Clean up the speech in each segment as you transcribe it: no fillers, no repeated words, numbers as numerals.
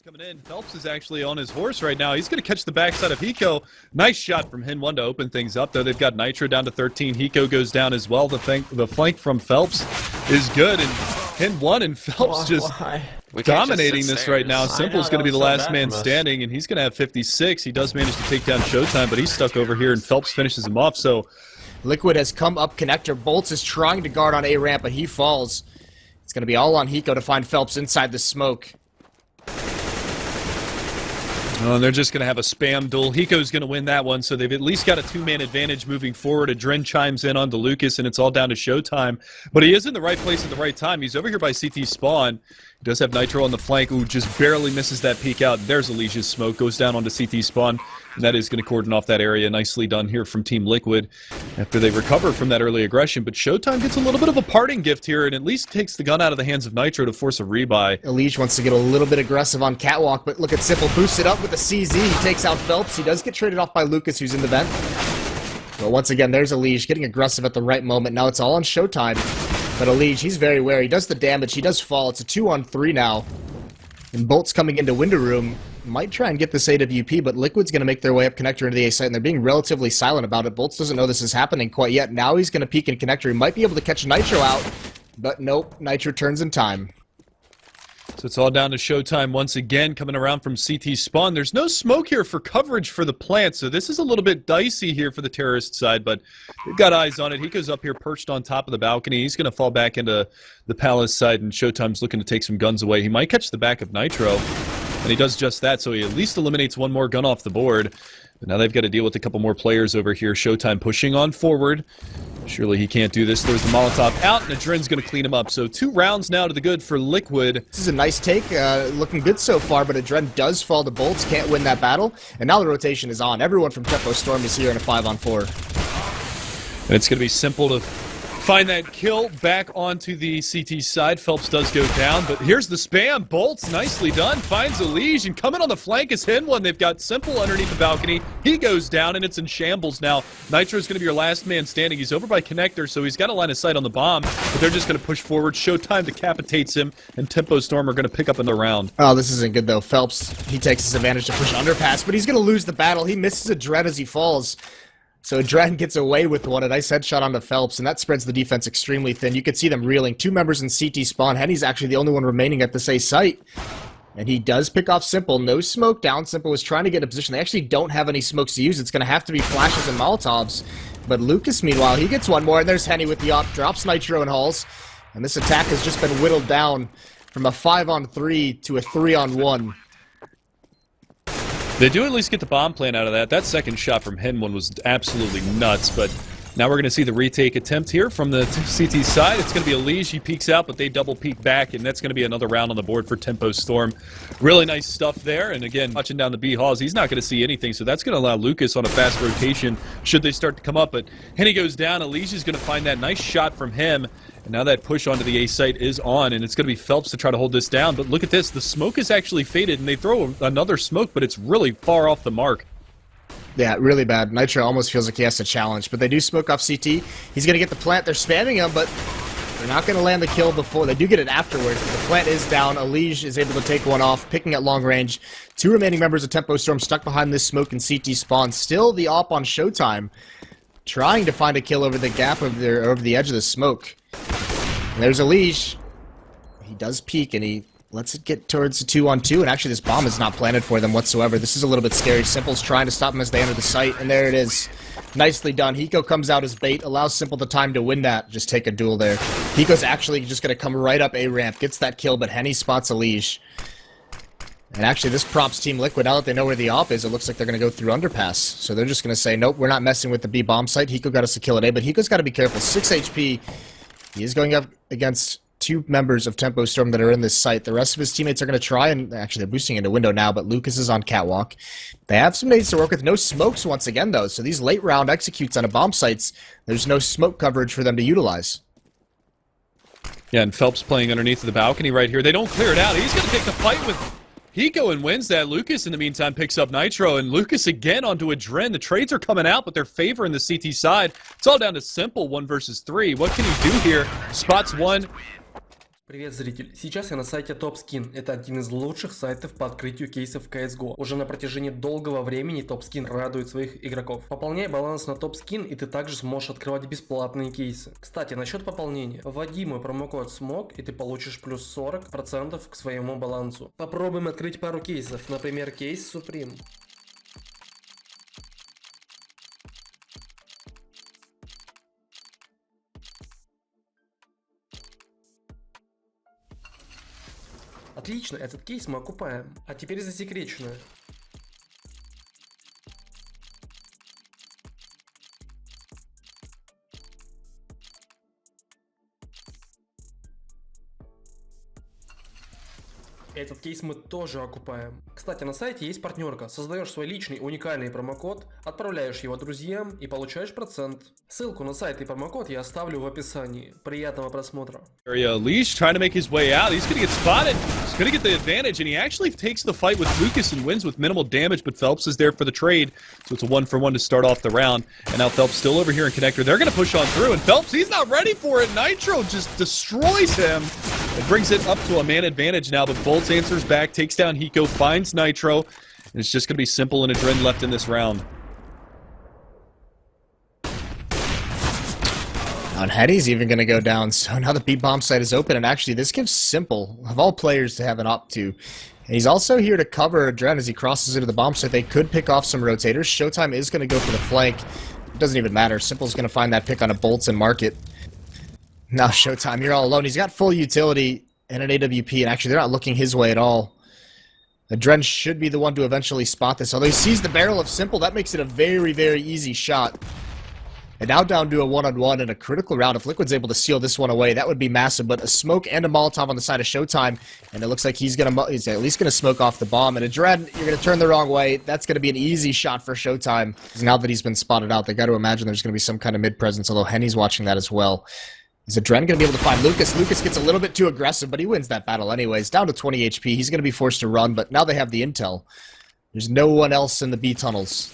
coming in. Phelps is actually on his horse right now. He's going to catch the backside of Hiko. Nice shot from Hin1 to open things up, though. They've got Nitro down to 13. Hiko goes down as well. The flank from Phelps is good, and Hin1 and Phelps dominating this right now. Simple's going to be the last man standing, and he's going to have 56. He does manage to take down Showtime, but he's stuck over here, and Phelps finishes him off. So Liquid has come up connector. Bolts is trying to guard on A ramp, but he falls. It's going to be all on Hiko to find Phelps inside the smoke. Oh, and they're just going to have a spam duel. Hiko's going to win that one, so they've at least got a two-man advantage moving forward. AdreN chimes in onto Lucas, and it's all down to Showtime. But he is in the right place at the right time. He's over here by CT spawn. He does have Nitro on the flank. Ooh, just barely misses that peek out. There's Alicia's smoke. Goes down onto CT spawn, and that is going to cordon off that area. Nicely done here from Team Liquid after they recover from that early aggression. But Showtime gets a little bit of a parting gift here and at least takes the gun out of the hands of Nitro to force a rebuy. Alicia wants to get a little bit aggressive on Catwalk, but look at Simple boost it up with the CZ. He takes out Phelps. He does get traded off by Lucas, who's in the vent. But once again, there's Alicia getting aggressive at the right moment. Now it's all on Showtime. But Alicia, he's very wary. He does the damage. He does fall. It's a 2-on-3 now. And Bolt's coming into window room. Might try and get this AWP, but Liquid's going to make their way up connector into the A site, and they're being relatively silent about it. Bolts doesn't know this is happening quite yet. Now he's going to peek in connector. He might be able to catch Nitro out, but nope. Nitro turns in time. So it's all down to Showtime once again, coming around from CT spawn. There's no smoke here for coverage for the plant, so this is a little bit dicey here for the terrorist side, but they've got eyes on it. He goes up here perched on top of the balcony. He's going to fall back into the Palace side, and Showtime's looking to take some guns away. He might catch the back of Nitro, and he does just that, so he at least eliminates one more gun off the board. But now they've got to deal with a couple more players over here. Showtime pushing on forward. Surely he can't do this. There's the Molotov out, and AdreN's going to clean him up. So 2 rounds now to the good for Liquid. This is a nice take. Looking good so far, but AdreN does fall to Bolts. Can't win that battle. And now the rotation is on. Everyone from Tempo Storm is here in a 5-on-4. And it's going to be simple to find that kill back onto the CT side. Phelps does go down, but here's the spam. Bolts, nicely done. Finds Alicia, and coming on the flank is Hin1. They've got Simple underneath the balcony. He goes down, and it's in shambles now. Nitro's going to be your last man standing. He's over by connector, so he's got a line of sight on the bomb, but they're just going to push forward. Showtime decapitates him, and Tempo Storm are going to pick up in the round. Oh, this isn't good, though. Phelps, he takes his advantage to push underpass, but he's going to lose the battle. He misses AdreN as he falls. So AdreN gets away with one. A nice headshot onto Phelps, and that spreads the defense extremely thin. You could see them reeling. 2 members in CT spawn. Henny's actually the only one remaining at this A site. And he does pick off Simple. No smoke down. Simple was trying to get a position. They actually don't have any smokes to use. It's going to have to be flashes and Molotovs. But Lucas, meanwhile, he gets one more, and there's Henny with the op. Drops Nitro and hauls. And this attack has just been whittled down from a 5-on-3 to a 3-on-1. They do at least get the bomb plant out of that. That second shot from Hin1 was absolutely nuts, but now we're going to see the retake attempt here from the CT side. It's going to be Alicia. He peeks out, but they double peek back, and that's going to be another round on the board for Tempo Storm. Really nice stuff there, and again, watching down the B halls, he's not going to see anything, so that's going to allow Lucas on a fast rotation should they start to come up, but Henny goes down. Alicia's going to find that nice shot from him, and now that push onto the A site is on, and it's going to be Phelps to try to hold this down, but look at this. The smoke is actually faded, and they throw another smoke, but it's really far off the mark. Yeah, really bad. Nitro almost feels like he has to challenge, but they do smoke off CT. He's going to get the plant. They're spamming him, but they're not going to land the kill before. They do get it afterwards, but the plant is down. Alicia is able to take one off, picking at long range. 2 remaining members of Tempo Storm stuck behind this smoke in CT spawn. Still the op on Showtime, trying to find a kill over the gap of over the edge of the smoke. And there's Alicia. He does peek, and he lets it get towards the 2-on-2, and actually this bomb is not planted for them whatsoever. This is a little bit scary. Simple's trying to stop them as they enter the site, and there it is. Nicely done. Hiko comes out as bait, allows Simple the time to win that. Just take a duel there. Hiko's actually just going to come right up A-ramp, gets that kill, but Henny spots Alicia. And actually this props Team Liquid. Now that they know where the op is, it looks like they're going to go through underpass. So they're just going to say, nope, we're not messing with the B bomb site. Hiko got us a kill at A, but Hiko's got to be careful. 6 HP. He is going up against 2 members of Tempo Storm that are in this site. The rest of his teammates are going to try, and actually they're boosting into window now, but Lucas is on catwalk. They have some nades to work with. No smokes once again, though, so these late round executes on a bomb sites, there's no smoke coverage for them to utilize. Yeah, and Phelps playing underneath the balcony right here. They don't clear it out. He's going to take the fight with Hiko and wins that. Lucas, in the meantime, picks up Nitro, and Lucas again onto AdreN. The trades are coming out, but they're favoring the CT side. It's all down to Simple 1 versus 3. What can he do here? Spots one. Привет, зритель! Сейчас я на сайте TopSkin. Это один из лучших сайтов по открытию кейсов CSGO. Уже на протяжении долгого времени TopSkin радует своих игроков. Пополняй баланс на TopSkin, и ты также сможешь открывать бесплатные кейсы. Кстати, насчет пополнения. Вводи мой промокод SMOKE, и ты получишь плюс 40% к своему балансу. Попробуем открыть пару кейсов, например, кейс Supreme. Отлично, этот кейс мы окупаем. А теперь засекреченное. Этот кейс мы тоже окупаем. Кстати, на сайте есть партнерка. Создаешь свой личный уникальный промокод, отправляешь его друзьям и получаешь процент. Ссылку на сайт и промокод я оставлю в описании. Приятного просмотра. Leash trying to make his way out. He's going to get spotted. He's going to get the advantage, and he actually takes the fight with Lucas and wins with minimal damage, but Phelps is there for the trade, so it's a 1-for-1 to start off the round. And now Phelps still over here in connector. They're going to push on through, and Phelps, he's not ready for it. Nitro just destroys him. It brings it up to a man advantage now, but Bolts answers back, takes down Hiko, finds Nitro, and it's just going to be Simple and AdreN left in this round. And Hetty's even going to go down, so now the B-bomb site is open, and actually this gives Simple, of all players, to have an op to. And he's also here to cover AdreN as he crosses into the bomb site. They could pick off some rotators. Showtime is going to go for the flank. It doesn't even matter. Simple's going to find that pick on a Bolts and mark it. Now Showtime, you're all alone. He's got full utility and an AWP, and actually they're not looking his way at all. AdreN should be the one to eventually spot this, although he sees the barrel of Simple. That makes it a very, very easy shot. And now down to a one-on-one in a critical round. If Liquid's able to seal this one away, that would be massive. But a smoke and a Molotov on the side of Showtime, and it looks like he's at least gonna smoke off the bomb. And AdreN, you're gonna turn the wrong way. That's gonna be an easy shot for Showtime. Now that he's been spotted out, they got to imagine there's gonna be some kind of mid-presence. Although Henny's watching that as well. Is AdreN gonna be able to find Lucas? Lucas gets a little bit too aggressive, but he wins that battle anyways. Down to 20 HP. He's gonna be forced to run, but now they have the intel. There's no one else in the B tunnels.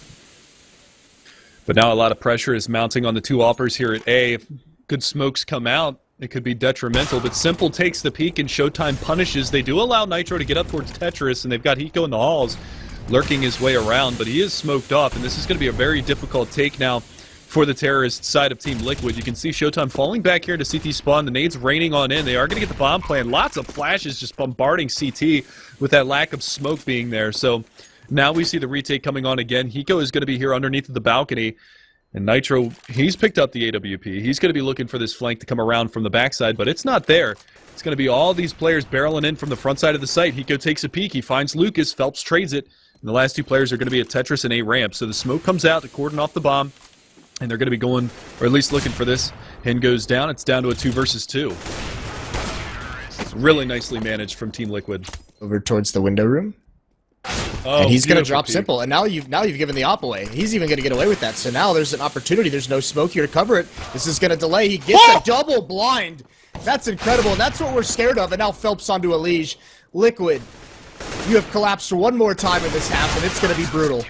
But now a lot of pressure is mounting on the two offers here at A. If good smokes come out, it could be detrimental. But Simple takes the peak and Showtime punishes. They do allow Nitro to get up towards Tetris, and they've got Hiko in the halls lurking his way around. But he is smoked off, and this is going to be a very difficult take now for the terrorist side of Team Liquid. You can see Showtime falling back here into CT spawn. The nades raining on in. They are going to get the bomb plan. Lots of flashes just bombarding CT with that lack of smoke being there. So now we see the retake coming on again. Hiko is going to be here underneath of the balcony. And Nitro, he's picked up the AWP. He's going to be looking for this flank to come around from the backside, but it's not there. It's going to be all these players barreling in from the front side of the site. Hiko takes a peek. He finds Lucas. Phelps trades it. And the last two players are going to be at Tetris and A ramp. So the smoke comes out to cordon off the bomb. And they're going to be going, or at least looking for this. Hen goes down. It's down to a 2 versus 2. Really nicely managed from Team Liquid. Over towards the window room. Oh, and he's going to drop peek. Simple, and now you've given the op away. He's even going to get away with that. So now there's an opportunity. There's no smoke here to cover it. This is going to delay. He gets a double blind. That's incredible, and that's what we're scared of. And now Phelps onto a Liege. Liquid, you have collapsed one more time in this half, and it's going to be brutal.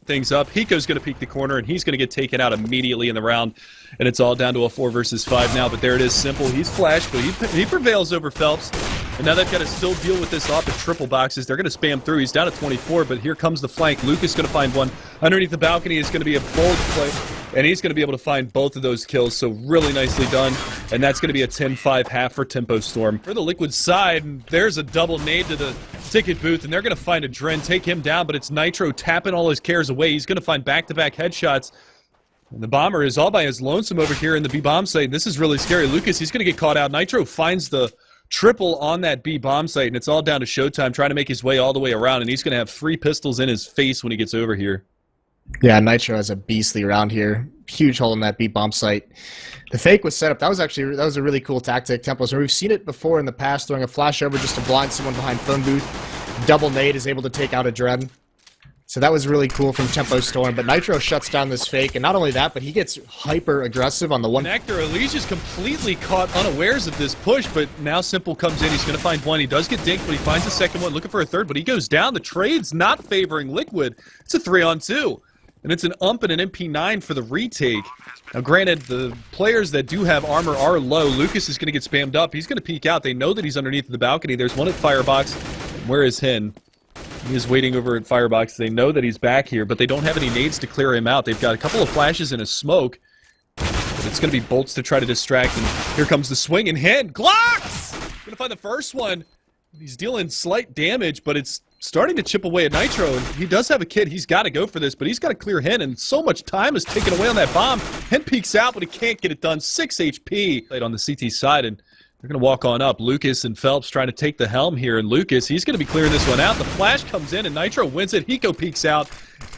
Things up. Hiko's going to peek the corner, and he's going to get taken out immediately in the round. And it's all down to a 4 versus 5 now. But there it is, Simple. He's flashed, but he prevails over Phelps. And now they've got to still deal with this off of triple boxes. They're going to spam through. He's down to 24, but here comes the flank. Lucas going to find one. Underneath the balcony is going to be a bold play, and he's going to be able to find both of those kills. So really nicely done. And that's going to be a 10-5 half for Tempo Storm. For the Liquid side, there's a double nade to the ticket booth, and they're going to find AdreN, take him down, but it's Nitro tapping all his cares away. He's going to find back-to-back headshots. And the bomber is all by his lonesome over here in the B-bomb site. This is really scary. Lucas, he's going to get caught out. Nitro finds the triple on that B-bomb site, and it's all down to Showtime trying to make his way all the way around, and he's going to have 3 pistols in his face when he gets over here. Yeah, Nitro has a beastly round here. Huge hole in that B-bomb site. The fake was set up. That was a really cool tactic, Tempos. We've seen it before in the past, throwing a flash over just to blind someone behind phone booth. Double nade is able to take out AdreN. So that was really cool from Tempo Storm, but Nitro shuts down this fake, and not only that, but he gets hyper-aggressive on the one... Connector, Elise is completely caught unawares of this push, but now Simple comes in. He's going to find one. He does get dinked, but he finds a second one, looking for a third, but he goes down. The trade's not favoring Liquid. It's a 3-on-2. and it's an ump and an MP9 for the retake. Now, granted, the players that do have armor are low. Lucas is going to get spammed up. He's going to peek out. They know that he's underneath the balcony. There's one at Firebox. Where is Hen? He is waiting over at Firebox. They know that he's back here, but they don't have any nades to clear him out. They've got a couple of flashes and a smoke. But it's going to be bolts to try to distract, and here comes the swing, and Hen. Glocks! Going to find the first one. He's dealing slight damage, but it's starting to chip away at Nitro, and he does have a kid. He's got to go for this, but he's got to clear Hen, and so much time is taken away on that bomb. Hen peeks out, but he can't get it done. 6 HP on the CT side, and they're going to walk on up. Lucas and Phelps trying to take the helm here, and Lucas, he's going to be clearing this one out. The flash comes in, and Nitro wins it. Hiko peeks out.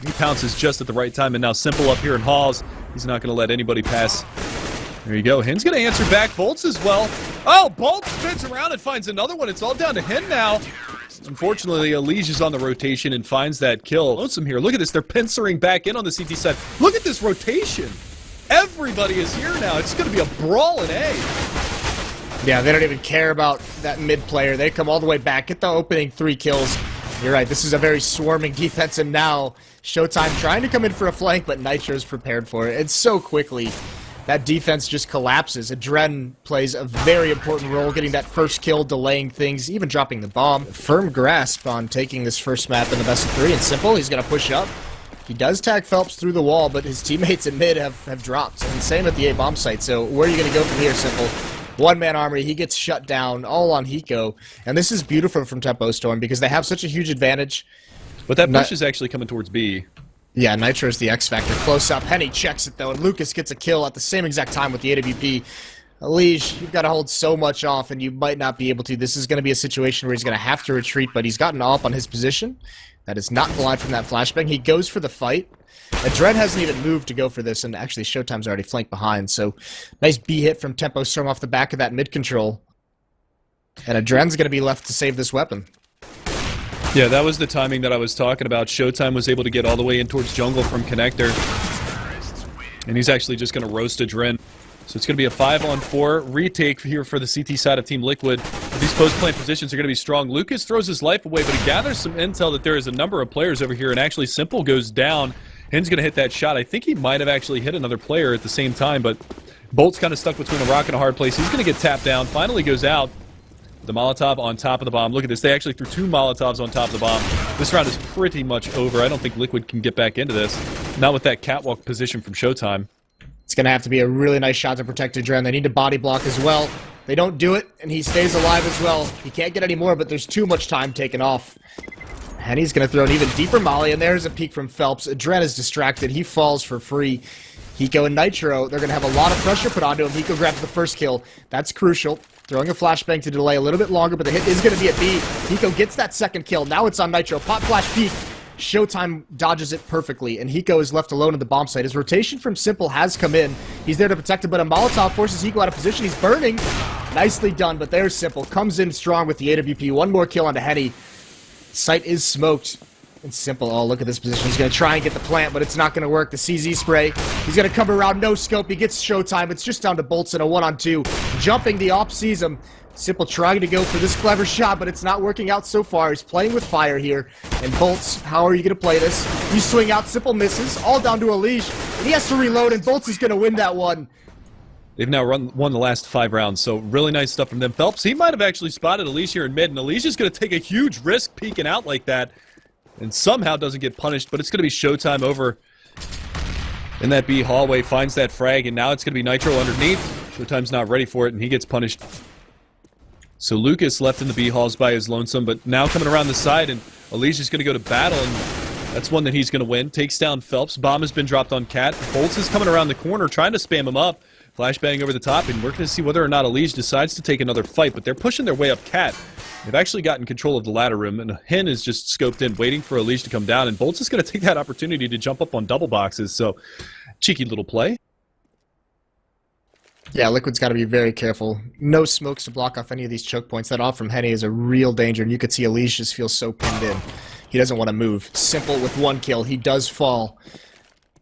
He pounces just at the right time, and now Simple up here in Halls. He's not going to let anybody pass. There you go. Hen's going to answer back. Bolts as well. Oh, Bolts spins around and finds another one. It's all down to Hen now. Unfortunately, Elige is on the rotation and finds that kill. Lonesome here. Look at this. They're pincering back in on the CT side. Look at this rotation. Everybody is here now. It's going to be a brawl in A. Yeah, they don't even care about that mid player. They come all the way back, get the opening 3 kills. You're right, this is a very swarming defense, and now Showtime trying to come in for a flank, but Nitro's prepared for it. And so quickly, that defense just collapses. AdreN plays a very important role, getting that first kill, delaying things, even dropping the bomb. Firm grasp on taking this first map in the best of 3, and Simple, he's going to push up. He does tag Phelps through the wall, but his teammates in mid have dropped. And same at the A bomb site, so where are you going to go from here, Simple? One-man army, he gets shut down, all on Hiko. And this is beautiful from Tempo Storm because they have such a huge advantage. But that push is actually coming towards B. Yeah, Nitro is the X-Factor. Close up. Henny checks it, though, and Lucas gets a kill at the same exact time with the AWP. Elige, you've got to hold so much off, and you might not be able to. This is going to be a situation where he's going to have to retreat, but he's gotten up on his position. That is not blind from that flashbang. He goes for the fight. AdreN hasn't even moved to go for this, and actually Showtime's already flanked behind, so nice B hit from Tempo Storm off the back of that mid-control. And AdreN's going to be left to save this weapon. Yeah, that was the timing that I was talking about. Showtime was able to get all the way in towards jungle from connector. And he's actually just going to roast AdreN. So it's going to be a 5-on-4 retake here for the CT side of Team Liquid. These post-plant positions are going to be strong. Lucas throws his life away, but he gathers some intel that there is a number of players over here, and actually Simple goes down. Hen's going to hit that shot. I think he might have actually hit another player at the same time, but Bolt's kind of stuck between a rock and a hard place. He's going to get tapped down. Finally goes out. The Molotov on top of the bomb. Look at this. They actually threw 2 Molotovs on top of the bomb. This round is pretty much over. I don't think Liquid can get back into this. Not with that catwalk position from Showtime. It's going to have to be a really nice shot to protect AdreN. They need to body block as well. They don't do it, and he stays alive as well. He can't get any more, but there's too much time taken off. And he's going to throw an even deeper molly, and there's a peek from Phelps. AdreN is distracted. He falls for free. Hiko and Nitro, they're going to have a lot of pressure put onto him. Hiko grabs the first kill. That's crucial. Throwing a flashbang to delay a little bit longer, but the hit is going to be at B. Hiko gets that second kill. Now it's on Nitro. Pop flash peek. Showtime dodges it perfectly, and Hiko is left alone at the bomb site. His rotation from Simple has come in. He's there to protect him, but a Molotov forces Hiko out of position. He's burning. Nicely done, but there's Simple. Comes in strong with the AWP. One more kill onto Henny. Site is smoked. And Simple, oh, look at this position. He's going to try and get the plant, but it's not going to work. The CZ spray. He's going to come around, no scope. He gets Showtime. It's just down to Bolts in a 1-on-2. Jumping, the op sees him. Simple trying to go for this clever shot, but it's not working out so far. He's playing with fire here. And Bolts, how are you going to play this? You swing out, Simple misses, all down to Elige. And he has to reload, and Bolts is going to win that one. They've now won the last 5 rounds, so really nice stuff from them. Phelps, he might have actually spotted Elige here in mid, and Elige is going to take a huge risk peeking out like that, and somehow doesn't get punished, but it's going to be Showtime over in that B hallway, finds that frag, and now it's going to be Nitro underneath. Showtime's not ready for it, and he gets punished. So Lucas left in the B halls by his lonesome, but now coming around the side, and Elige is going to go to battle, and that's one that he's going to win. Takes down Phelps. Bomb has been dropped on Cat. Bolts is coming around the corner, trying to spam him up. Flashbang over the top, and we're going to see whether or not Elige decides to take another fight, but they're pushing their way up Cat. They've actually gotten control of the ladder room, and Hen is just scoped in, waiting for Elige to come down, and Bolts is going to take that opportunity to jump up on double boxes, so cheeky little play. Yeah, Liquid's got to be very careful. No smokes to block off any of these choke points. That off from Henny is a real danger, and you could see Elige just feels so pinned in. He doesn't want to move. Simple with 1 kill. He does fall.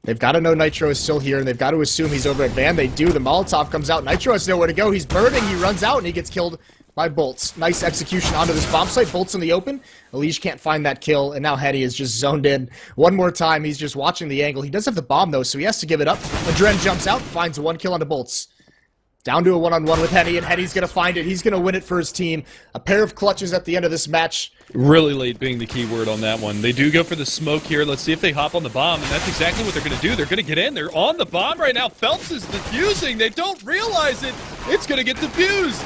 They've got to know Nitro is still here, and they've got to assume he's over at Van. They do. The Molotov comes out. Nitro has nowhere to go. He's burning. He runs out, and he gets killed by Bolts. Nice execution onto this bomb site. Bolts in the open. Elige can't find that kill, and now Henny is just zoned in. One more time, he's just watching the angle. He does have the bomb, though, so he has to give it up. AdreN jumps out, finds one kill onto Bolts. Down to a one-on-one with Henny, and Henny's going to find it. He's going to win it for his team. A pair of clutches at the end of this match. Really late being the key word on that one. They do go for the smoke here. Let's see if they hop on the bomb, and that's exactly what they're going to do. They're going to get in. They're on the bomb right now. Phelps is defusing. They don't realize it. It's going to get defused.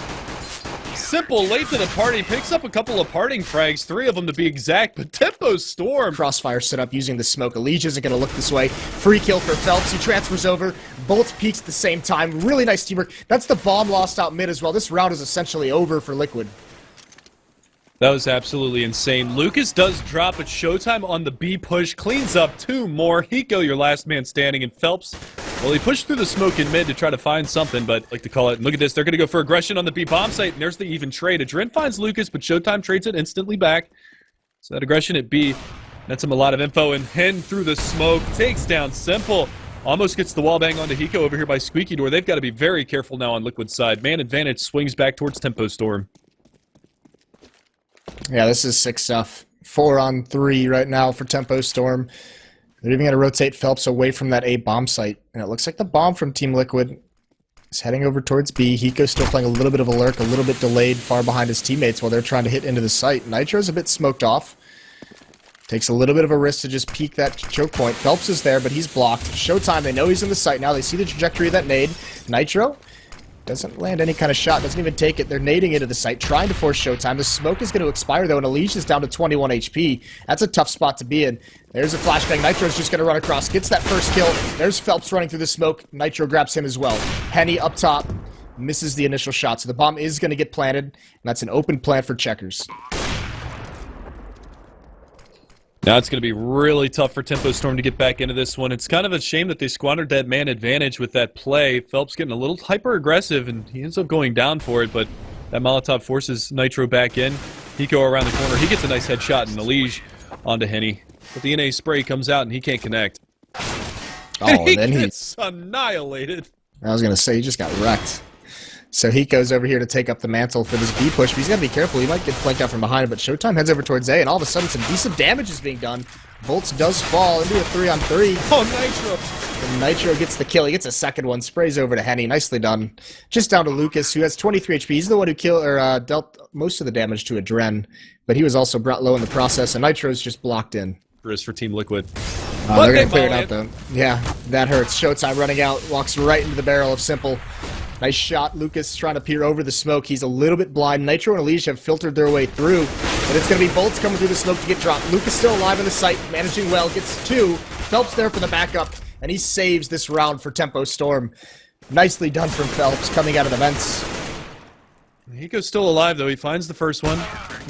Simple late to the party. Picks up a couple of parting frags, 3 of them to be exact, but Tempo Storm. Crossfire set up using the smoke. Elige isn't going to look this way. Free kill for Phelps. He transfers over. Bolts peeks at the same time. Really nice teamwork. That's the bomb lost out mid as well. This round is essentially over for Liquid. That was absolutely insane. Lucas does drop, but Showtime on the B push cleans up 2 more. Hiko, your last man standing, and Phelps, well, he pushed through the smoke in mid to try to find something, but I like to call it, and look at this, they're going to go for aggression on the B bomb site, and there's the even trade. AdreN finds Lucas, but Showtime trades it instantly back. So that aggression at B, that's him a lot of info, and Hen through the smoke, takes down Simple. Almost gets the wall bang onto Hiko over here by Squeaky Door. They've got to be very careful now on Liquid's side. Man advantage swings back towards Tempo Storm. Yeah, this is sick stuff. 4-on-3 right now for Tempo Storm. They're even going to rotate Phelps away from that A bomb site. And it looks like the bomb from Team Liquid is heading over towards B. Hiko's still playing a little bit of a lurk, a little bit delayed, far behind his teammates while they're trying to hit into the site. Nitro's a bit smoked off. Takes a little bit of a risk to just peek that choke point. Phelps is there, but he's blocked. Showtime, they know he's in the site now. They see the trajectory of that nade. Nitro doesn't land any kind of shot, doesn't even take it. They're nading into the site, trying to force Showtime. The smoke is going to expire, though, and Elige is down to 21 HP. That's a tough spot to be in. There's a flashbang. Nitro's just going to run across, gets that first kill. There's Phelps running through the smoke. Nitro grabs him as well. Henny up top, misses the initial shot, so the bomb is going to get planted, and that's an open plant for Checkers. Now it's going to be really tough for Tempo Storm to get back into this one. It's kind of a shame that they squandered that man advantage with that play. Phelps getting a little hyper-aggressive, and he ends up going down for it, but that Molotov forces Nitro back in. Hiko around the corner. He gets a nice headshot, and Elige onto Henny. But the NA spray comes out, and he can't connect. Oh, and then he gets annihilated. I was going to say, he just got wrecked. So he goes over here to take up the mantle for this B push, but he's got to be careful. He might get flanked out from behind, but Showtime heads over towards A, and all of a sudden some decent damage is being done. Bolts does fall into a 3-on-3. Oh, Nitro! And Nitro gets the kill. He gets a second one, sprays over to Henny. Nicely done. Just down to Lucas, who has 23 HP. He's the one who dealt most of the damage to AdreN, but he was also brought low in the process, and Nitro's just blocked in. For Team Liquid. They're going to clear it out, though. Yeah, that hurts. Showtime running out, walks right into the barrel of Simple. Nice shot. Lucas trying to peer over the smoke. He's a little bit blind. Nitro and Elige have filtered their way through, but it's going to be Bolts coming through the smoke to get dropped. Lucas still alive in the site, managing well, gets 2. Phelps there for the backup, and he saves this round for Tempo Storm. Nicely done from Phelps coming out of the vents. Hiko's still alive, though. He finds the first one.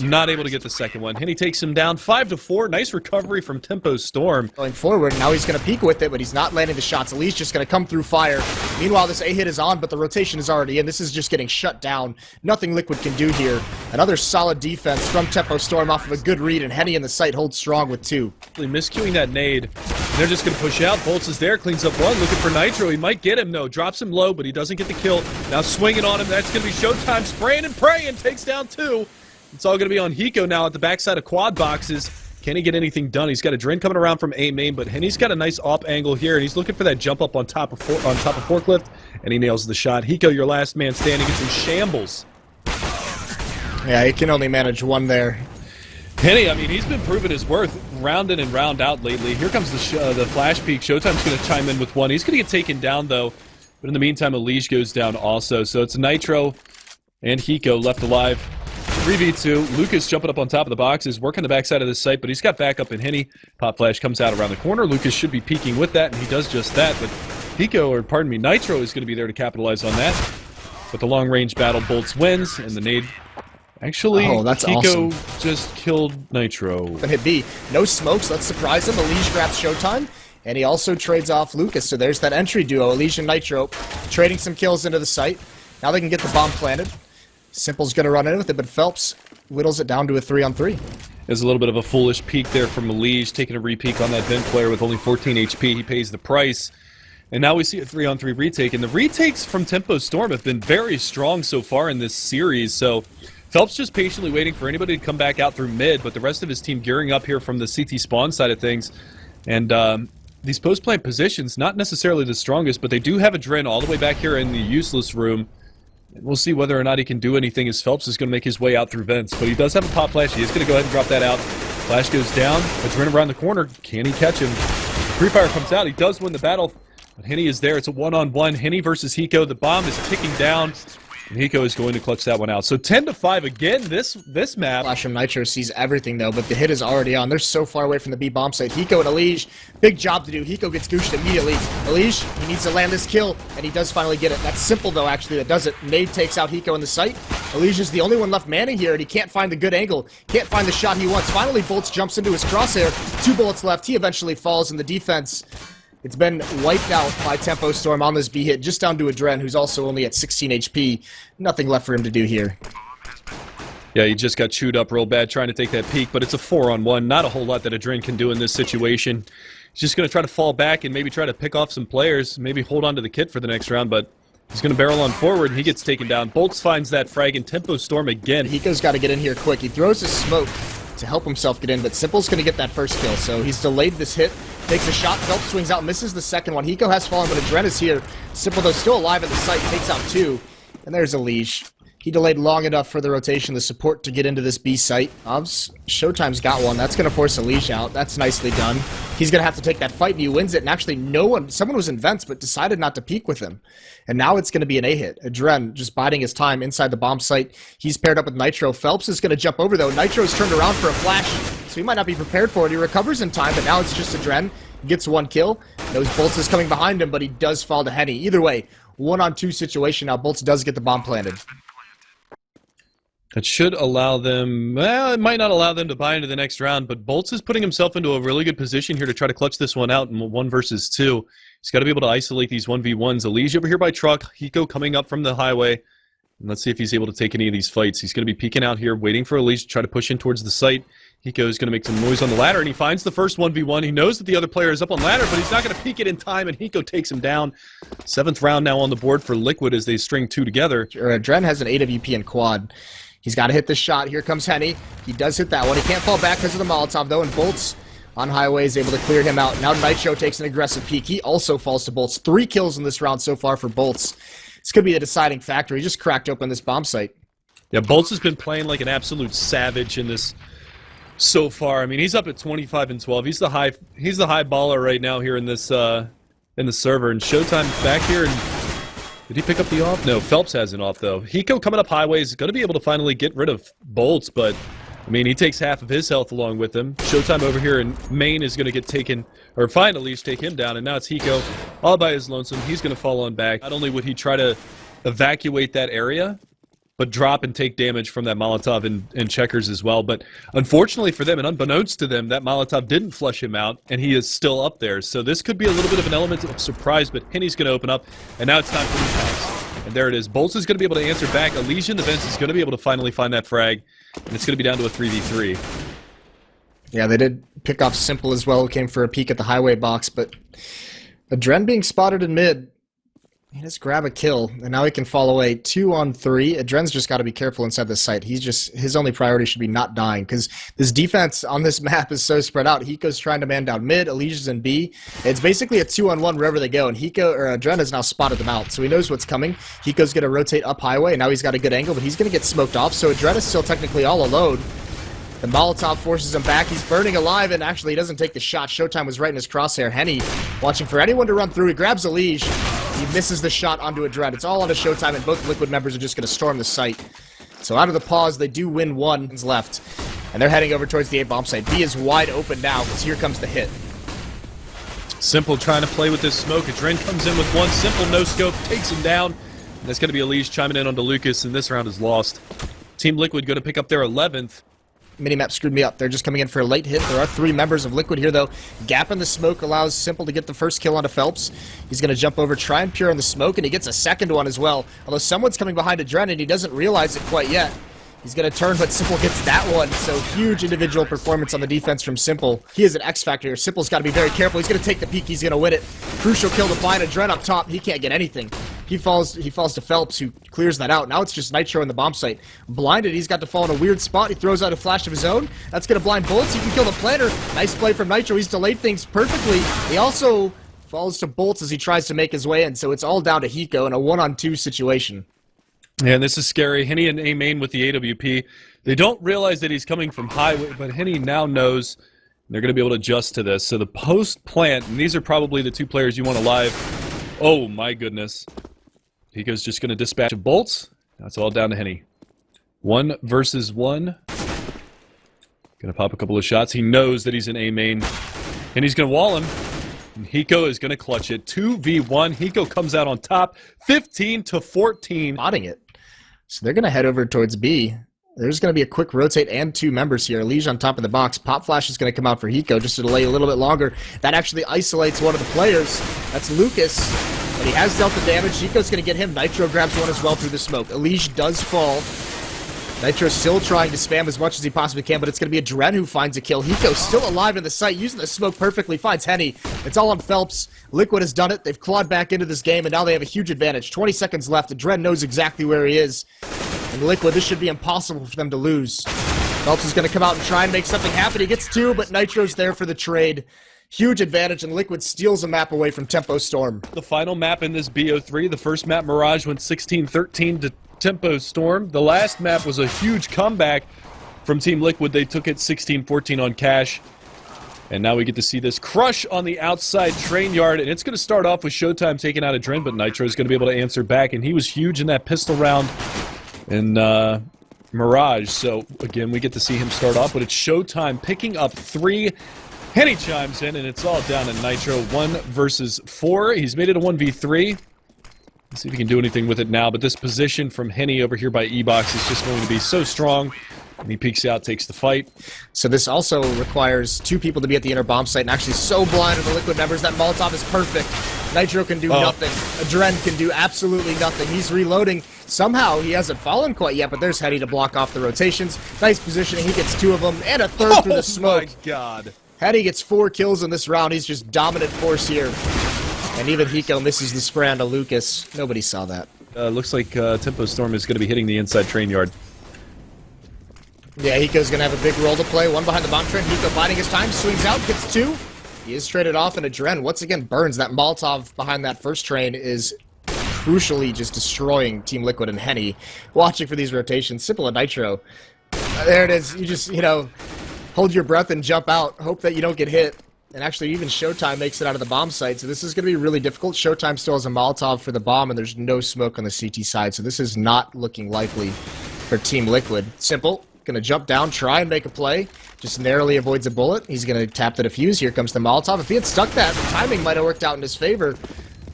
Not able to get the second one. Henny takes him down 5-4. Nice recovery from Tempo Storm. Going forward, now he's going to peek with it, but he's not landing the shots. Eli's just going to come through fire. Meanwhile, this A hit is on, but the rotation is already in. This is just getting shut down. Nothing Liquid can do here. Another solid defense from Tempo Storm off of a good read, and Henny in the site holds strong with 2. Miscuing that nade. They're just going to push out. Bolts is there, cleans up 1, looking for Nitro. He might get him, though. Drops him low, but he doesn't get the kill. Now swinging on him. That's going to be Showtime. Spraying and praying. Takes down 2. It's all going to be on Hiko now at the backside of quad boxes. Can he get anything done? He's got AdreN coming around from A main, but Henny's got a nice op angle here, and he's looking for that jump up on top of forklift, and he nails the shot. Hiko, your last man standing, gets in shambles. Yeah, he can only manage 1 there. Henny, I mean, he's been proving his worth round in and round out lately. Here comes the flash peak. Showtime's going to chime in with 1. He's going to get taken down, though. But in the meantime, Elige goes down also. So it's Nitro and Hiko left alive. 3v2. Lucas jumping up on top of the boxes, working the backside of the site, but he's got backup in Henny. Pop flash comes out around the corner. Lucas should be peeking with that, and he does just that. But Hiko, or pardon me, Nitro is going to be there to capitalize on that. But the long-range battle, Bolts wins, and the nade... Actually, that's Hiko awesome. just killed Nitro. And hit B. No smokes, let's surprise him. Elige grabs Showtime, and he also trades off Lucas. So there's that entry duo, Elige and Nitro, trading some kills into the site. Now they can get the bomb planted. Simple's going to run in with it, but Phelps whittles it down to a 3-on-3. There's a little bit of a foolish peek there from Elige, taking a re-peek on that vent player with only 14 HP. He pays the price. And now we see a 3-on-3 retake, and the retakes from Tempo Storm have been very strong so far in this series, so Phelps just patiently waiting for anybody to come back out through mid, but the rest of his team gearing up here from the CT spawn side of things. And these post-plant positions, not necessarily the strongest, but they do have AdreN all the way back here in the useless room. And we'll see whether or not he can do anything as Phelps is going to make his way out through vents. But he does have a pop flash. He is going to go ahead and drop that out. Flash goes down. AdreN around the corner. Can he catch him? Free Fire comes out. He does win the battle. But Henny is there. It's a one-on-one. Henny versus Hiko. The bomb is ticking down. And Hiko is going to clutch that one out. So 10-5 again, this map. Flash from Nitro sees everything, though, but the hit is already on. They're so far away from the B bomb site. Hiko and Elige, big job to do. Hiko gets gooshed immediately. Elige, he needs to land this kill, and he does finally get it. That's Simple, though, actually, that does it. Nade takes out Hiko in the site. Elige is the only one left manning here, and he can't find the good angle. Can't find the shot he wants. Finally, Bolts jumps into his crosshair. 2 bullets left. He eventually falls in the defense. It's been wiped out by Tempo Storm on this B hit, just down to AdreN, who's also only at 16 HP. Nothing left for him to do here. Yeah, he just got chewed up real bad trying to take that peek, but it's a 4-on-1. Not a whole lot that AdreN can do in this situation. He's just going to try to fall back and maybe try to pick off some players, maybe hold on to the kit for the next round, but he's going to barrel on forward, and he gets taken down. Bolts finds that frag, and Tempo Storm again. Hiko's got to get in here quick. He throws his smoke to help himself get in, but Simple's going to get that first kill, so he's delayed this hit. Takes a shot, Phelps swings out, misses the second one. Hiko has fallen, but AdreN is here. Simple, though, still alive at the site, takes out 2. And there's Elige. He delayed long enough for the rotation, the support to get into this B site. Showtime's got one. That's going to force Elige out. That's nicely done. He's going to have to take that fight, and he wins it. And actually, someone was in vents, but decided not to peek with him. And now it's going to be an A hit. AdreN just biding his time inside the bomb site. He's paired up with Nitro. Phelps is going to jump over, though. Nitro's turned around for a flash, so he might not be prepared for it. He recovers in time, but now it's just AdreN. Gets 1 kill. Knows Bolts is coming behind him, but he does fall to Henny. Either way, 1-on-2 situation. Now Bolts does get the bomb planted. That should allow them, well, it might not allow them to buy into the next round, but Bolts is putting himself into a really good position here to try to clutch this one out in 1 versus 2. He's got to be able to isolate these 1v1s. Elige over here by truck. Hiko coming up from the highway. And let's see if he's able to take any of these fights. He's going to be peeking out here, waiting for Elige to try to push in towards the site. Hiko is going to make some noise on the ladder, and he finds the first 1v1. He knows that the other player is up on ladder, but he's not going to peek it in time, and Hiko takes him down. 7th round now on the board for Liquid as they string 2 together. AdreN has an AWP and quad. He's got to hit this shot. Here comes Henny. He does hit that one. He can't fall back because of the Molotov, though, and Bolts on highway is able to clear him out. Now Nitro takes an aggressive peek. He also falls to Bolts. 3 kills in this round so far for Bolts. This could be the deciding factor. He just cracked open this bomb site. Yeah, Bolts has been playing like an absolute savage in this so far. I mean, he's up at 25-12. He's the high baller right now here in this in the server. And Showtime's back here. And did he pick up the off? No, Phelps has an off though. Hiko coming up highway is going to be able to finally get rid of Bolts, but I mean, he takes half of his health along with him. Showtime over here in main is going to get taken, or find at least take him down, and now it's Hiko all by his lonesome. He's going to fall on back. Not only would he try to evacuate that area, but drop and take damage from that Molotov and checkers as well. But unfortunately for them, and unbeknownst to them, that Molotov didn't flush him out, and he is still up there. So this could be a little bit of an element of surprise, but Henny's going to open up, and now it's time for the pass. And there it is. Bolts is going to be able to answer back. Elige in the vents is going to be able to finally find that frag, and it's going to be down to a 3v3. Yeah, they did pick off Simple as well, who came for a peek at the highway box, but AdreN being spotted in mid, he just grab a kill, and now he can fall away 2-on-3. AdreN's just got to be careful inside this site. His only priority should be not dying, because this defense on this map is so spread out. Hiko's trying to man down mid, Elige's in B. It's basically a 2-on-1 wherever they go, and AdreN has now spotted them out, so he knows what's coming. Hiko's going to rotate up highway, and now he's got a good angle, but he's going to get smoked off, so AdreN is still technically all alone. The Molotov forces him back. He's burning alive, and actually he doesn't take the shot. Showtime was right in his crosshair. Henny watching for anyone to run through. He grabs Elige. He misses the shot onto AdreN. It's all onto Showtime, and both Liquid members are just going to storm the site. So out of the pause, they do win 1 left. And they're heading over towards the A-bomb site. B is wide open now, because here comes the hit. Simple trying to play with this smoke. AdreN comes in with 1. Simple no-scope, takes him down. And that's going to be Elige chiming in onto Lucas, and this round is lost. Team Liquid going to pick up their 11th. Minimap screwed me up. They're just coming in for a late hit. There are 3 members of Liquid here, though. Gap in the smoke allows Simple to get the first kill onto Phelps. He's going to jump over, try and pure on the smoke, and he gets a second one as well. Although someone's coming behind AdreN, and he doesn't realize it quite yet. He's going to turn, but Simple gets that one. So huge individual performance on the defense from Simple. He is an X factor here. Simple's got to be very careful. He's going to take the peek. He's going to win it. Crucial kill to find AdreN up top. He can't get anything. He falls to Phelps, who clears that out. Now it's just Nitro in the bomb site. Blinded. He's got to fall in a weird spot. He throws out a flash of his own. That's going to blind bullets. He can kill the planter. Nice play from Nitro. He's delayed things perfectly. He also falls to bolts as he tries to make his way in. So it's all down to Hiko in a 1-on-2 situation. Yeah, and this is scary. Henny and A main with the AWP. They don't realize that he's coming from high, but Henny now knows they're going to be able to adjust to this. So the post plant, and these are probably the two players you want alive. Oh my goodness. Hiko's just going to dispatch of bolts. That's all down to Henny. 1 versus 1. Going to pop a couple of shots. He knows that he's in A main. And he's going to wall him. And Hiko is going to clutch it. 2v1. Hiko comes out on top. 15-14. Spotting it. So they're going to head over towards B. There's going to be a quick rotate and 2 members here. Lige on top of the box. Pop Flash is going to come out for Hiko just to delay a little bit longer. That actually isolates one of the players. That's Lucas. But he has dealt the damage. Hiko's going to get him. Nitro grabs one as well through the smoke. Lige does fall. Nitro's still trying to spam as much as he possibly can, but it's going to be AdreN who finds a kill. Hiko's still alive in the site, using the smoke perfectly, finds Henny. It's all on Phelps. Liquid has done it. They've clawed back into this game, and now they have a huge advantage. 20 seconds left. AdreN knows exactly where he is. And Liquid, this should be impossible for them to lose. Phelps is going to come out and try and make something happen. He gets 2, but Nitro's there for the trade. Huge advantage, and Liquid steals a map away from Tempo Storm. The final map in this BO3, the first map, Mirage, went 16-13 to Tempo Storm. The last map was a huge comeback from Team Liquid. They took it 16-14 on Cash. And now we get to see this crush on the outside train yard. And it's going to start off with Showtime taking out AdreN, but Nitro is going to be able to answer back. And he was huge in that pistol round in Mirage. So, again, we get to see him start off. But it's Showtime picking up 3. Henny chimes in, and it's all down to Nitro. 1 versus 4. He's made it a 1v3. Let's see if he can do anything with it now, but this position from Henny over here by E-Box is just going to be so strong. And he peeks out, takes the fight. So this also requires 2 people to be at the inner bomb site, and actually so blind are the Liquid members that Molotov is perfect. Nitro can do nothing. AdreN can do absolutely nothing. He's reloading. Somehow he hasn't fallen quite yet, but there's Henny to block off the rotations. Nice positioning. He gets 2 of them, and a 3rd through the smoke. Oh my god. Henny gets 4 kills in this round. He's just dominant force here. And even Hiko misses the spray onto Lucas. Nobody saw that. Looks like Tempo Storm is going to be hitting the inside train yard. Yeah, Hiko's going to have a big role to play. 1 behind the bomb train. Hiko biding his time, swings out, gets 2. He is traded off, and AdreN once again burns. That Molotov behind that first train is crucially just destroying Team Liquid and Henny. Watching for these rotations. Simple and Nitro. There it is. You just, hold your breath and jump out. Hope that you don't get hit. And actually, even Showtime makes it out of the bomb site, so this is going to be really difficult. Showtime still has a Molotov for the bomb, and there's no smoke on the CT side, so this is not looking likely for Team Liquid. Simple, going to jump down, try and make a play, just narrowly avoids a bullet. He's going to tap the defuse. Here comes the Molotov. If he had stuck that, the timing might have worked out in his favor,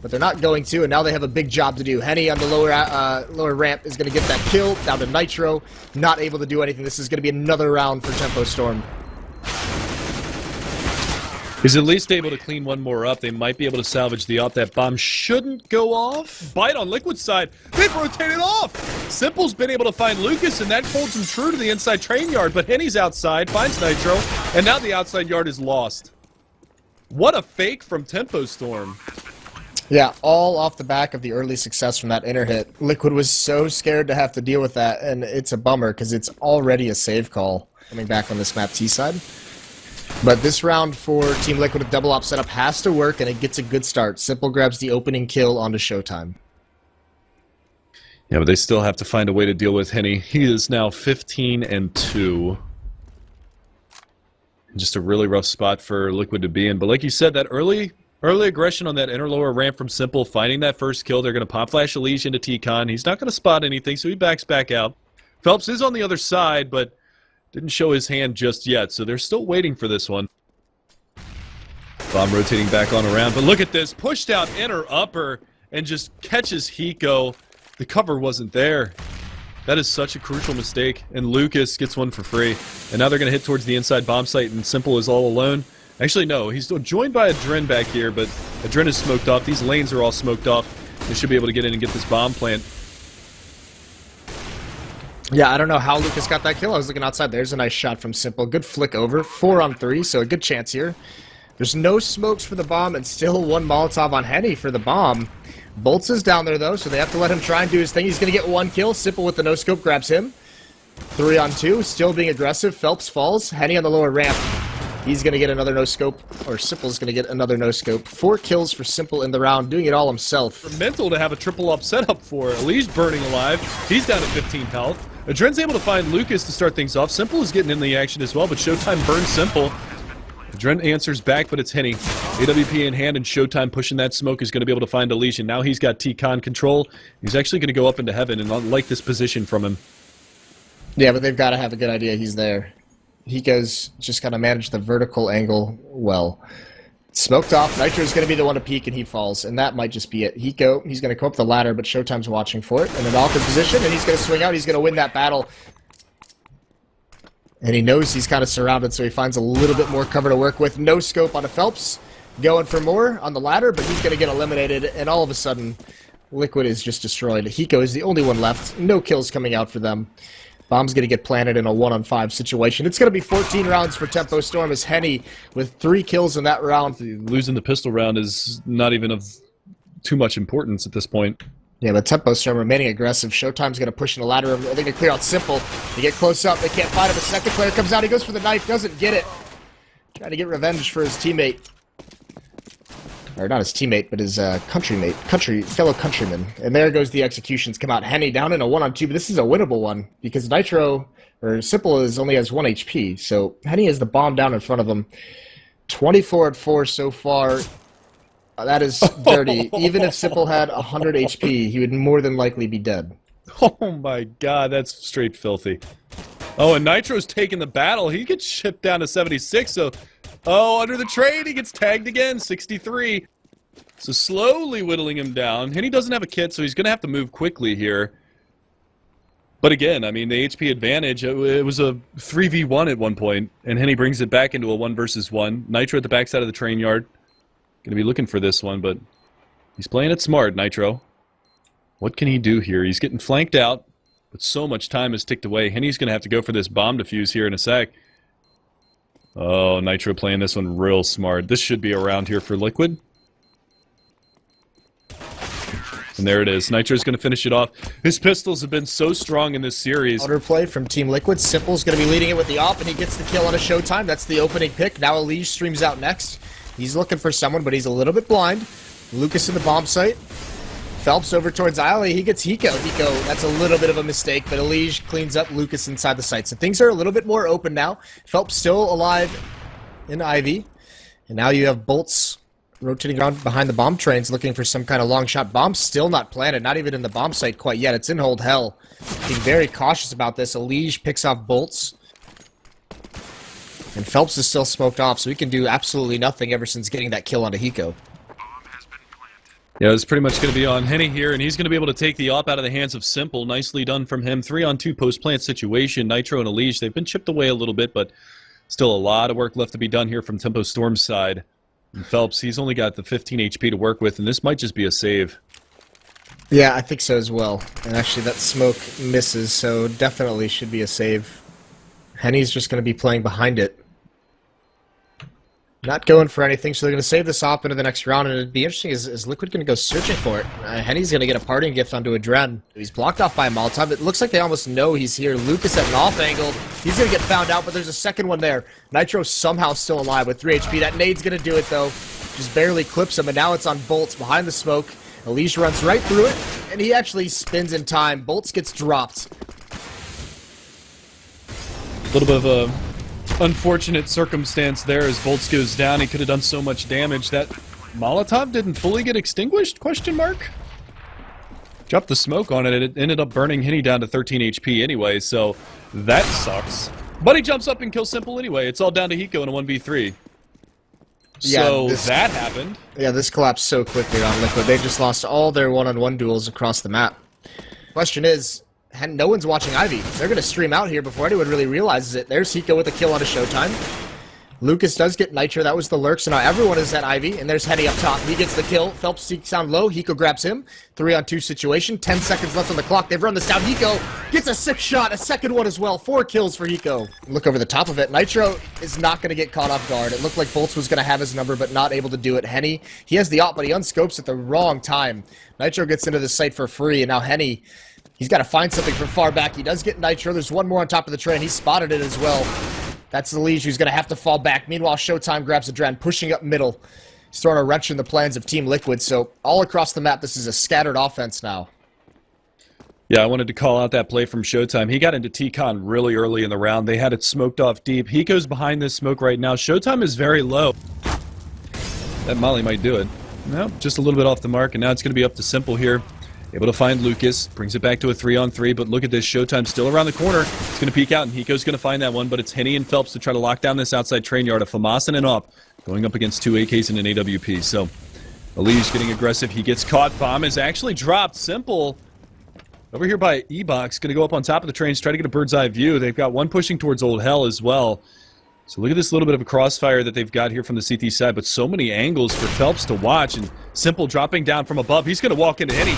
but they're not going to, and now they have a big job to do. Henny on the lower ramp is going to get that kill, down to Nitro, not able to do anything. This is going to be another round for Tempo Storm. He's at least able to clean one more up. They might be able to salvage the op. That bomb shouldn't go off. Bite on Liquid's side. They've rotated off. Simple's been able to find Lucas, and that holds him true to the inside train yard. But Henny's outside, finds Nitro, and now the outside yard is lost. What a fake from Tempo Storm. Yeah, all off the back of the early success from that inner hit. Liquid was so scared to have to deal with that, and it's a bummer because it's already a save call coming back on this map T side. But this round for Team Liquid with double op setup has to work, and it gets a good start. Simple grabs the opening kill onto Showtime. Yeah, but they still have to find a way to deal with Henny. He is now 15-2. Just a really rough spot for Liquid to be in. But like you said, that early aggression on that inner lower ramp from Simple, finding that first kill. They're going to pop flash Lige into T-Con. He's not going to spot anything, so he backs back out. Phelps is on the other side, but didn't show his hand just yet, so they're still waiting for this one. Bomb rotating back on around, but look at this. Pushed out inner upper and just catches Hiko. The cover wasn't there. That is such a crucial mistake, and Lucas gets one for free. And now they're going to hit towards the inside bomb site, and Simple is all alone. Actually, no, he's still joined by AdreN back here, but AdreN is smoked off. These lanes are all smoked off. They should be able to get in and get this bomb plant. Yeah, I don't know how Lucas got that kill. I was looking outside. There's a nice shot from Simple. Good flick over. 4 on 3, so a good chance here. There's no smokes for the bomb and still one Molotov on Henny for the bomb. Bolts is down there, though, so they have to let him try and do his thing. He's going to get 1 kill. Simple with the no-scope grabs him. 3 on 2, still being aggressive. Phelps falls. Henny on the lower ramp. He's going to get another no-scope, or Simple's going to get another no-scope. 4 kills for Simple in the round, doing it all himself. Mental to have a triple up setup for. Lee's burning alive. He's down to 15 health. AdreN's able to find Lucas to start things off. Simple is getting in the action as well, but Showtime burns Simple. AdreN answers back, but it's Henny. AWP in hand, and Showtime pushing that smoke is going to be able to find Elish, and now he's got T-Con control. He's actually going to go up into heaven, and I like this position from him. Yeah, but they've got to have a good idea he's there. Hiko's just got to manage the vertical angle well. Smoked off. Nitro's going to be the one to peek, and he falls, and that might just be it. Hiko, he's going to come up the ladder, but Showtime's watching for it in an awkward position, and he's going to swing out. He's going to win that battle. And he knows he's kind of surrounded, so he finds a little bit more cover to work with. No scope on a Phelps. Going for more on the ladder, but he's going to get eliminated, and all of a sudden, Liquid is just destroyed. Hiko is the only one left. No kills coming out for them. Bomb's going to get planted in a 1-on-5 situation. It's going to be 14 rounds for Tempo Storm as Henny with 3 kills in that round. Losing the pistol round is not even of too much importance at this point. Yeah, but Tempo Storm remaining aggressive. Showtime's going to push in the ladder. They're going to clear out Simple. They get close up. They can't find him. A second player comes out. He goes for the knife. Doesn't get it. Trying to get revenge for his teammate. Or not his teammate, but his fellow countryman. And there goes the executions. Come out. Henny down in a 1-on-2, but this is a winnable one because Nitro, or Simple, only has 1 HP. So Henny has the bomb down in front of him. 24 at 4 so far. That is dirty. Even if Simple had 100 HP, he would more than likely be dead. Oh my god, that's straight filthy. Oh, and Nitro's taking the battle. He gets shipped down to 76, so... Oh, under the trade, he gets tagged again, 63. So slowly whittling him down. Henny doesn't have a kit, so he's going to have to move quickly here. But again, I mean, the HP advantage, it was a 3v1 at one point, and Henny brings it back into a 1 versus 1. Nitro at the backside of the train yard. Going to be looking for this one, but he's playing it smart, Nitro. What can he do here? He's getting flanked out, but so much time has ticked away. Henny's going to have to go for this bomb defuse here in a sec. Oh, Nitro playing this one real smart. This should be a round here for Liquid. And there it is. Nitro's going to finish it off. His pistols have been so strong in this series. Counter play from Team Liquid. Simple's going to be leading it with the op, and he gets the kill on a Showtime. That's the opening pick. Now Elish streams out next. He's looking for someone, but he's a little bit blind. Lucas in the bomb site. Phelps over towards Isle. He gets Hiko. Hiko, that's a little bit of a mistake, but Elish cleans up Lucas inside the site. So things are a little bit more open now. Phelps still alive in Ivy. And now you have Bolts rotating around behind the bomb trains looking for some kind of long shot. Bomb's still not planted, not even in the bomb site quite yet. It's in hold hell. Being very cautious about this. Elish picks off Bolts. And Phelps is still smoked off, so he can do absolutely nothing ever since getting that kill onto Hiko. Yeah, it's pretty much going to be on Henny here, and he's going to be able to take the op out of the hands of Simple. Nicely done from him. 3-on-2 post-plant situation. Nitro and Elish, they've been chipped away a little bit, but still a lot of work left to be done here from Tempo Storm's side. And Phelps, he's only got the 15 HP to work with, and this might just be a save. Yeah, I think so as well. And actually, that smoke misses, so definitely should be a save. Henny's just going to be playing behind it. Not going for anything, so they're going to save this op into the next round, and it'd be interesting, is Liquid going to go searching for it? Henny's going to get a parting gift onto AdreN. He's blocked off by a Molotov. It looks like they almost know he's here. Lucas at an off angle. He's going to get found out, but there's a second one there. Nitro somehow still alive with 3 HP. That nade's going to do it, though. Just barely clips him, and now it's on Bolts behind the smoke. Elish runs right through it, and he actually spins in time. Bolts gets dropped. A little bit of a unfortunate circumstance there as Bolts goes down. He could have done so much damage. That Molotov didn't fully get extinguished, question mark? Dropped the smoke on it. It ended up burning Henny down to 13 HP anyway, so that sucks. But he jumps up and kills Simple anyway. It's all down to Hiko in a 1v3. So yeah, that happened. Yeah, this collapsed so quickly on Liquid. They just lost all their one-on-one duels across the map. Question is, no one's watching Ivy. They're going to stream out here before anyone really realizes it. There's Hiko with a kill on a Showtime. Lucas does get Nitro. That was the lurk. So now everyone is at Ivy, and there's Henny up top. He gets the kill. Phelps seeks down low. Hiko grabs him. 3-on-2 situation. 10 seconds left on the clock. They've run this down. Hiko gets a 6th shot. A second one as well. 4 kills for Hiko. Look over the top of it. Nitro is not going to get caught off guard. It looked like Bolts was going to have his number, but not able to do it. Henny, he has the op, but he unscopes at the wrong time. Nitro gets into the site for free, and now Henny, he's got to find something from far back. He does get Nitro. There's one more on top of the train. He spotted it as well. That's the Liege who's going to have to fall back. Meanwhile, Showtime grabs AdreN, pushing up middle. He's throwing a wrench in the plans of Team Liquid. So all across the map, this is a scattered offense now. Yeah, I wanted to call out that play from Showtime. He got into T-Con really early in the round. They had it smoked off deep. Hiko's behind this smoke right now. Showtime is very low. That molly might do it. No, just a little bit off the mark, and now it's going to be up to Simple here. Able to find Lucas, brings it back to a 3-on-3, but look at this, Showtime still around the corner. It's going to peek out, and Hiko's going to find that one, but it's Henny and Phelps to try to lock down this outside train yard. A FAMAS and an op, going up against 2 AKs and an AWP. So, Ali's getting aggressive. He gets caught. Bomb is actually dropped. Simple over here by E-Box, going to go up on top of the trains, try to get a bird's eye view. They've got one pushing towards Old Hell as well. So look at this little bit of a crossfire that they've got here from the CT side, but so many angles for Phelps to watch, and Simple dropping down from above. He's going to walk into Henny,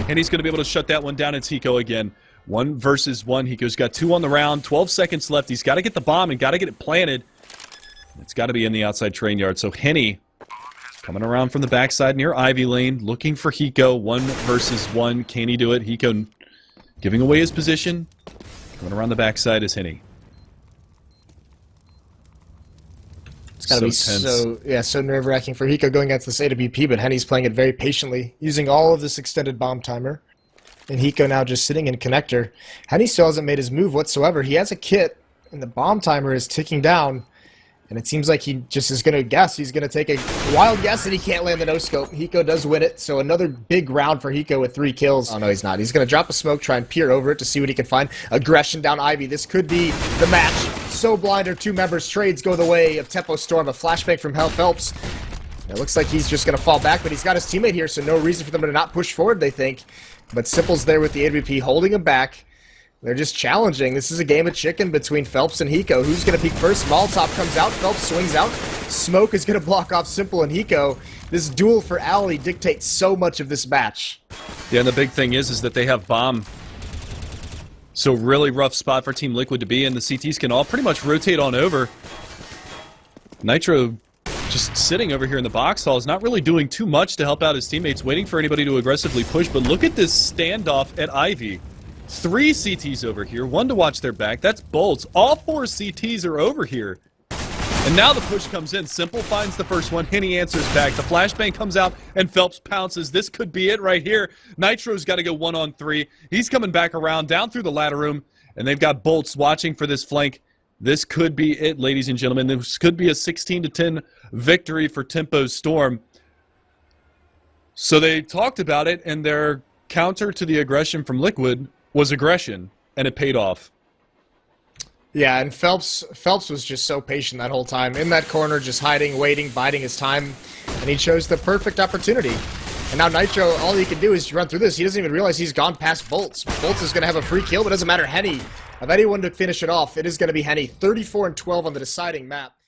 and he's going to be able to shut that one down. It's Hiko again. 1 versus 1. Hiko's got 2 on the round, 12 seconds left. He's got to get the bomb and got to get it planted. It's got to be in the outside train yard. So Henny coming around from the backside near Ivy Lane, looking for Hiko. 1 versus 1. Can he do it? Hiko giving away his position. Coming around the backside is Henny. It's gotta be so nerve-wracking for Hiko going against this AWP, but Henny's playing it very patiently, using all of this extended bomb timer. And Hiko now just sitting in connector. Henny still hasn't made his move whatsoever. He has a kit, and the bomb timer is ticking down. And it seems like he just is going to guess. He's going to take a wild guess, and he can't land the no-scope. Hiko does win it, so another big round for Hiko with 3 kills. Oh, no, he's not. He's going to drop a smoke, try and peer over it to see what he can find. Aggression down Ivy. This could be the match. So blind our 2 members. Trades go the way of Tempo Storm. A flashbang from Phelps. It looks like he's just going to fall back, but he's got his teammate here, so no reason for them to not push forward, they think. But Simple's there with the AWP, holding him back. They're just challenging. This is a game of chicken between Phelps and Hiko. Who's going to peek first? Molotov comes out. Phelps swings out. Smoke is going to block off Simple and Hiko. This duel for Alley dictates so much of this match. Yeah, and the big thing is that they have bomb. So really rough spot for Team Liquid to be in. The CTs can all pretty much rotate on over. Nitro just sitting over here in the box hall is not really doing too much to help out his teammates, waiting for anybody to aggressively push. But look at this standoff at Ivy. 3 CTs over here, 1 to watch their back. That's Bolts. All 4 CTs are over here. And now the push comes in. Simple finds the first one. Henny answers back. The flashbang comes out, and Phelps pounces. This could be it right here. Nitro's got to go 1-on-3. He's coming back around, down through the ladder room, and they've got Bolts watching for this flank. This could be it, ladies and gentlemen. This could be a 16-10 victory for Tempo Storm. So they talked about it, and their counter to the aggression from Liquid was aggression, and it paid off. Yeah, and Phelps was just so patient that whole time. In that corner, just hiding, waiting, biding his time, and he chose the perfect opportunity. And now Nitro, all he can do is run through this. He doesn't even realize he's gone past Bolts. Bolts is going to have a free kill, but it doesn't matter. Henny, of anyone to finish it off, it is going to be Henny. 34-12 on the deciding map.